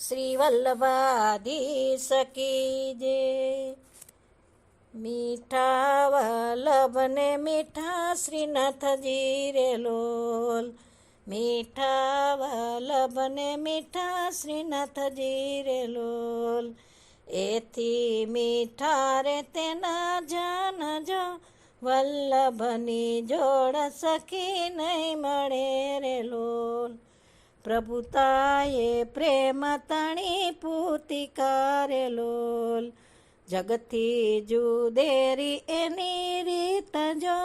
શ્રી વલ્લભાધીશ કી જય। મીઠા વલ્લભ ને મીઠા શ્રીનાથજી રે લોલ, મીઠા વલ્લભ ને મીઠા શ્રીનાથજી રે લોલ। એથી મીઠા રે તેના જાન જો, વલ્લભની જોડ સખી નહીં મળે રે લોલ। પ્રભુતાએ પ્રેમ તણી પૂતિકા રે લોલ, જગથી જુદેરી એની રીત જો,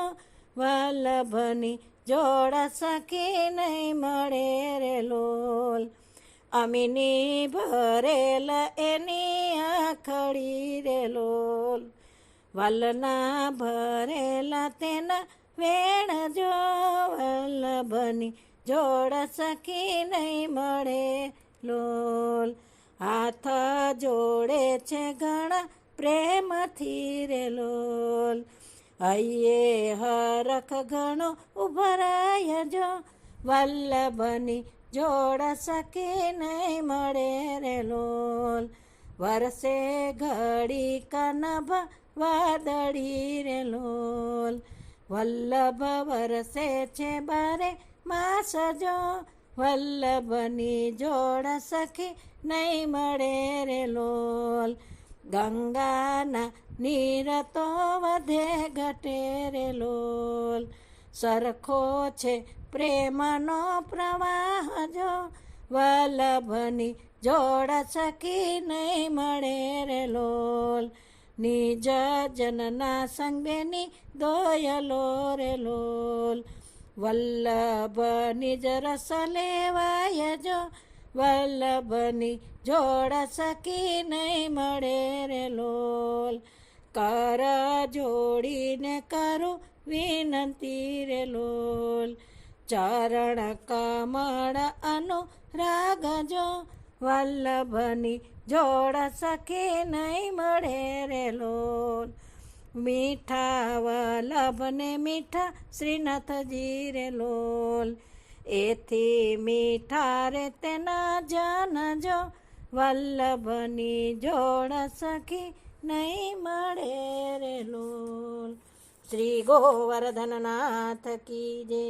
વલ્લભની જોડ સખી નહીં મળે રે લોલ। અમીની ભરેલ એની આખડી રે લોલ, વલના ભરેલા તેના વેણ જો, વલ્લભની જોડ સખી નહીં મળે લોલ। હાથ જોડે છે ઘણા પ્રેમથી રે લોલ, હૈયે હરખ ઘણો ઉભરાય જો, વલ્લભની જોડ સખી નહીં મળે રે લોલ। વરસે ઘડી કનભ વાદળી રે લોલ, વલ્લભ વરસે છે બારે માસ જો, વલ્લભની જોડ સખી નહીં મળે રે લોલ। ગંગાના નીર તો વધે ઘટે રે લોલ, સરખો છે પ્રેમનો પ્રવાહ જો, વલ્લભની જોડ સખી નહીં મળે રે લોલ। નિજ જનના સંગ બેની દોયલો રે લોલ, વલ્લભ નિજ રસ લેવાય જો, વલ્લભની જોડ સખી નહીં મળે રે લોલ। કર જોડીને કરું વિનંતી રે લોલ, ચરણ કમળ અનુરાગ જો, વલ્લભની જોડ સખી નહીં મળે રે લોલ। મીઠા વલ્લભ ને મીઠા શ્રીનાથજી રે લોલ, એથી મીઠા રે તેના જાન જો, વલ્લભની જોડ સખી નહીં મળે રે લોલ। શ્રી ગોવર્ધનનાથ કી જય।